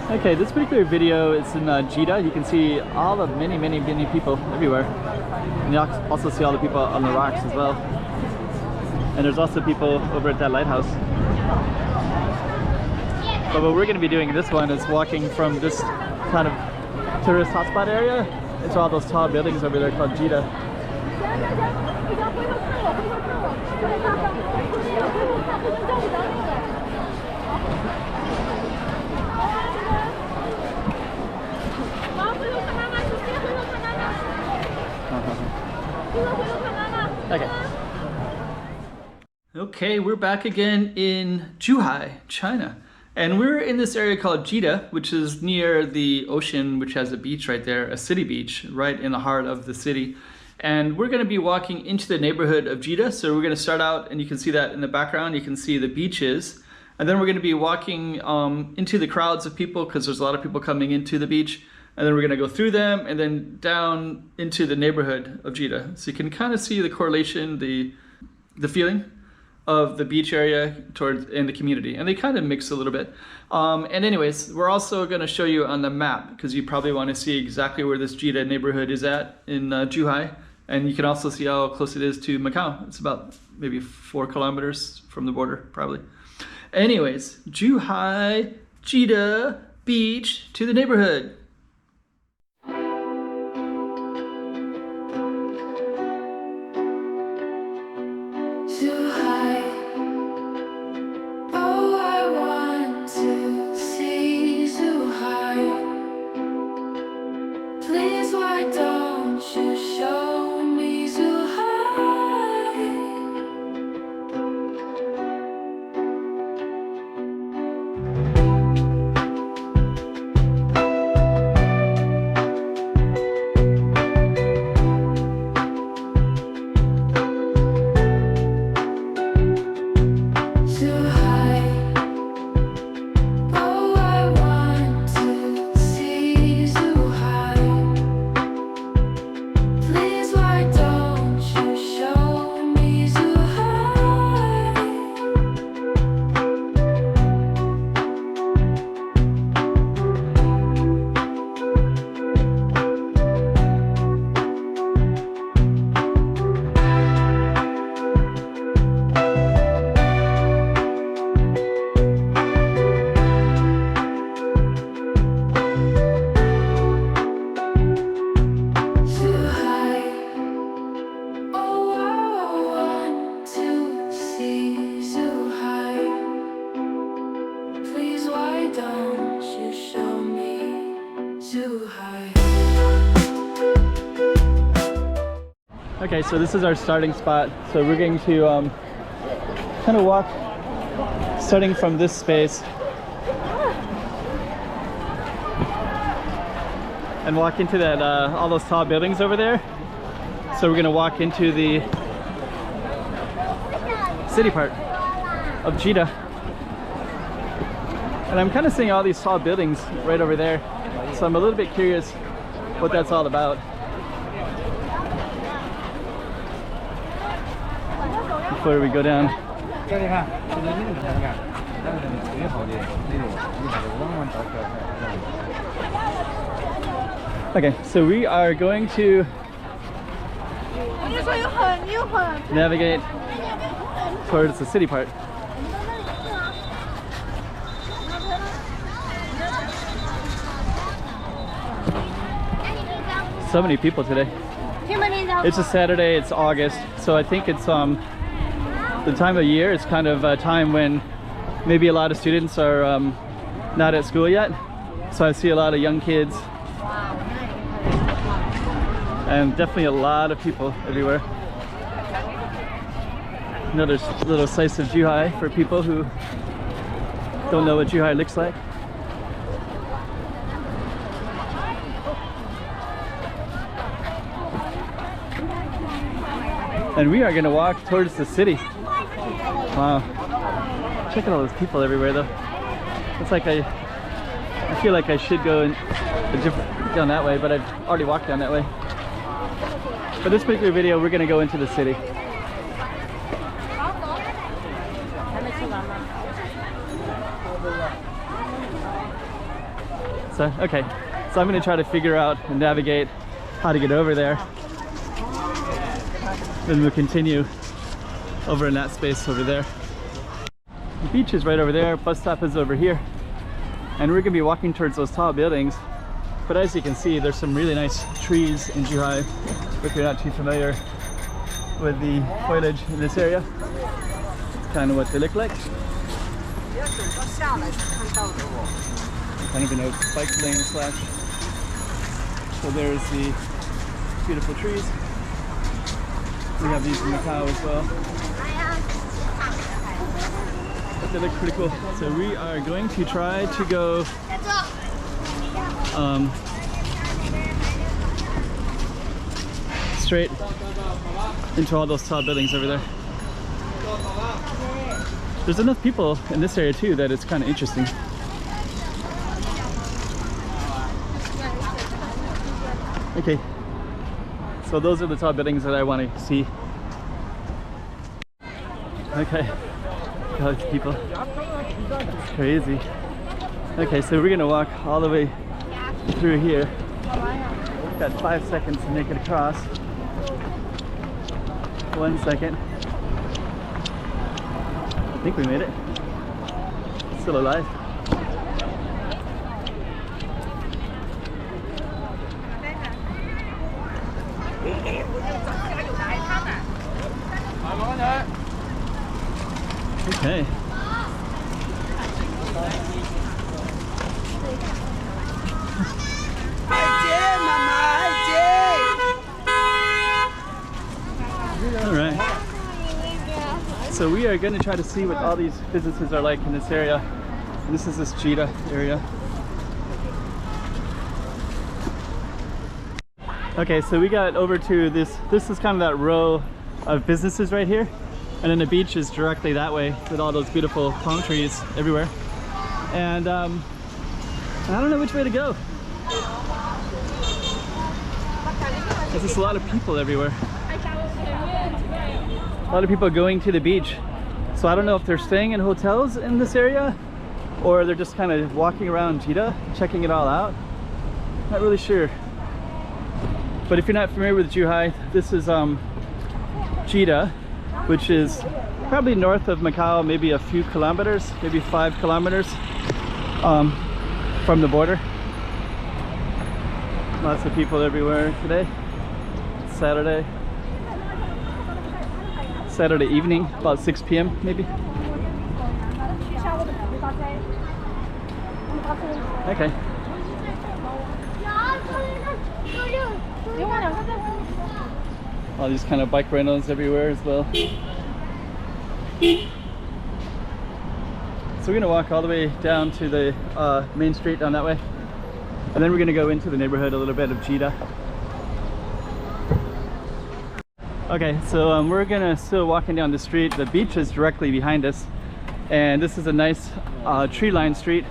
Okay, this particular video is in Jida. You can see all the many people everywhere. And you also see all the people on the rocks as well. And there's also people over at that lighthouse. But what we're going to be doing in this one is walking from this kind of tourist hotspot area into all those tall buildings over there called Jida. Okay, we're back again in Zhuhai, China. And we're in this area called Jida, which is near the ocean, which has a beach right there, a city beach, right in the heart of the city. And we're going to be walking into the neighborhood of Jida. So we're going to start out, and you can see that in the background, you can see the beaches. And then we're going to be walking into the crowds of people, because there's a lot of people coming into the beach. And then we're going to go through them and then down into the neighborhood of Jida. So you can kind of see the correlation, the feeling of the beach area towards in the community, and they kind of mix a little bit. And anyways, we're also going to show you on the map, because you probably want to see exactly where this Jida neighborhood is at in Zhuhai, and you can also see how close it is to Macau. It's about maybe 4 kilometers from the border, probably. Anyways, Zhuhai, Jida beach to the neighborhood. Okay, so this is our starting spot. So we're going to kind of walk starting from this space and walk into that all those tall buildings over there. So we're going to walk into the city part of Jida. And I'm kind of seeing all these tall buildings right over there. So I'm a little bit curious what that's all about. Before we go down. Okay, so we are going to navigate towards the city part. So many people today. It's a Saturday, it's August, so I think it's the time of year. It's kind of a time when maybe a lot of students are not at school yet. So I see a lot of young kids. And definitely a lot of people everywhere. Another little slice of Zhuhai for people who don't know what Zhuhai looks like. And we are going to walk towards the city. Wow. Check out all those people everywhere though. It's like I feel like I should go down that way, but I've already walked down that way. For this particular video, we're going to go into the city. So, okay. So I'm gonna try to figure out and navigate how to get over there. Then we'll continue over in that space over there. The beach is right over there, bus stop is over here. And we're gonna be walking towards those tall buildings. But as you can see, there's some really nice trees in Zhuhai. If you're not too familiar with the foliage in this area, it's kind of what they look like. Kind of in a bike lane slash. So there's the beautiful trees. We have these in Macau as well. But they look pretty cool. So we are going to try to go straight into all those tall buildings over there. There's enough people in this area too that it's kind of interesting. Okay, so those are the tall buildings that I want to see. Okay, all these people, it's crazy. Okay, so we're gonna walk all the way through here. Got 5 seconds to make it across. 1 second. I think we made it. Still alive. Okay. All right. So we are going to try to see what all these businesses are like in this area. And this is this Jida area. Okay, so we got over to this. This is kind of that row of businesses right here. And then the beach is directly that way with all those beautiful palm trees everywhere. And I don't know which way to go. There's just a lot of people everywhere. A lot of people going to the beach. So I don't know if they're staying in hotels in this area or they're just kind of walking around Jida, checking it all out. Not really sure. But if you're not familiar with Zhuhai, this is Jida, which is probably north of Macau, maybe a few kilometers, maybe 5 kilometers from the border. Lots of people everywhere today. It's Saturday evening, about 6 p.m. maybe. Okay. All these kind of bike rentals everywhere as well. So we're gonna walk all the way down to the main street down that way. And then we're gonna go into the neighborhood a little bit of Jida. Okay, so we're gonna still walking down the street. The beach is directly behind us. And this is a nice tree-lined street.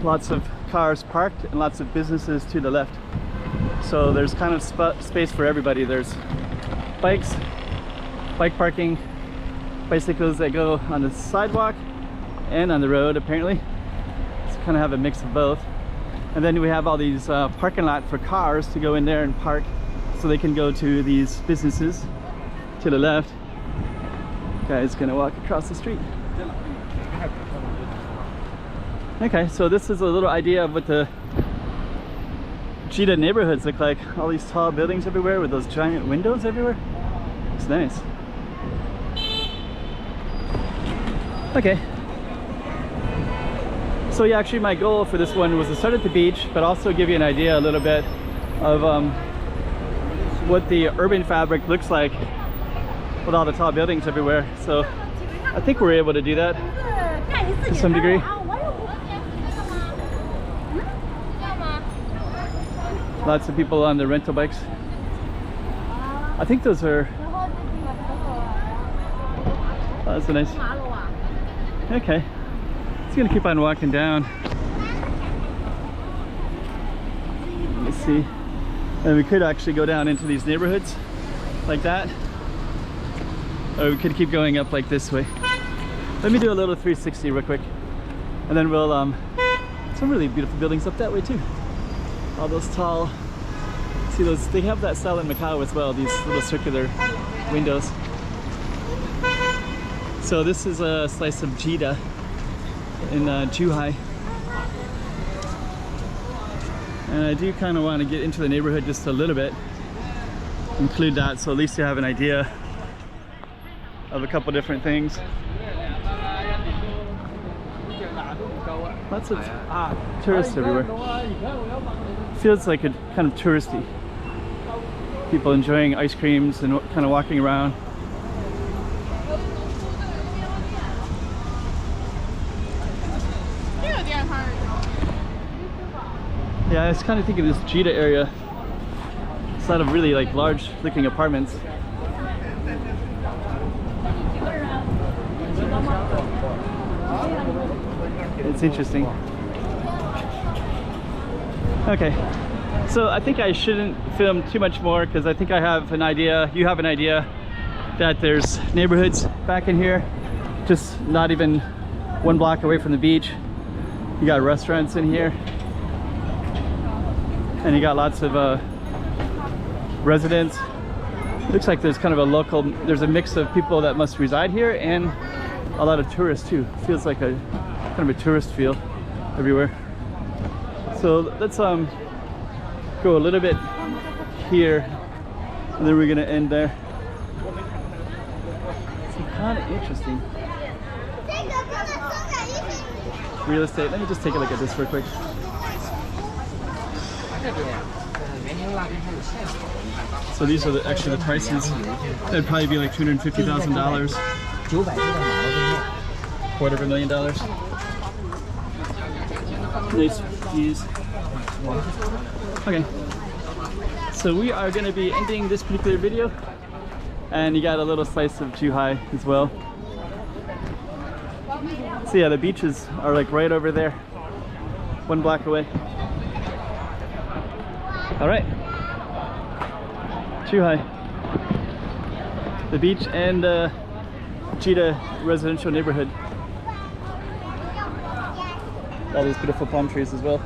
Lots of cars parked and lots of businesses to the left. So there's kind of space for everybody. There's bikes, bike parking, bicycles that go on the sidewalk and on the road apparently. So kind of have a mix of both. And then we have all these parking lot for cars to go in there and park so they can go to these businesses to the left. Guy's gonna walk across the street. Okay, so this is a little idea of what the Jida neighborhoods look like. All these tall buildings everywhere with those giant windows everywhere. It's nice. Okay. So yeah, actually my goal for this one was to start at the beach, but also give you an idea a little bit of what the urban fabric looks like with all the tall buildings everywhere. So I think we're able to do that to some degree. Lots of people on the rental bikes. I think those are... Oh, that's a nice... Okay. Just gonna keep on walking down. Let me see. And we could actually go down into these neighborhoods like that. Or we could keep going up like this way. Let me do a little 360 real quick. And then we'll some really beautiful buildings up that way too. All those tall, see those, they have that style in Macau as well, these little circular windows. So this is a slice of Jida in Zhuhai. And I do kind of want to get into the neighborhood just a little bit, include that, so at least you have an idea of a couple different things. Lots of tourists everywhere. Feels like a kind of touristy. People enjoying ice creams and kind of walking around. Yeah, I was kind of thinking this Jida area. It's a lot of really like large looking apartments. It's interesting. Okay, so I think I shouldn't film too much more because I think I have an idea, you have an idea that there's neighborhoods back in here, just not even 1 block away from the beach. You got restaurants in here, and you got lots of residents. Looks like there's kind of a local, there's a mix of people that must reside here and a lot of tourists too. Feels like a kind of a tourist feel everywhere. So let's go a little bit here, and then we're gonna end there. It's kind of interesting. Real estate. Let me just take a look at this real quick. So these are actually the prices. That'd probably be like $250,000. $250,000. Nice views. Okay, so we are going to be ending this particular video, and you got a little slice of Zhuhai as well. So yeah, the beaches are like right over there, 1 block away. All right, Zhuhai, the beach and Jida residential neighborhood. All these beautiful palm trees as well.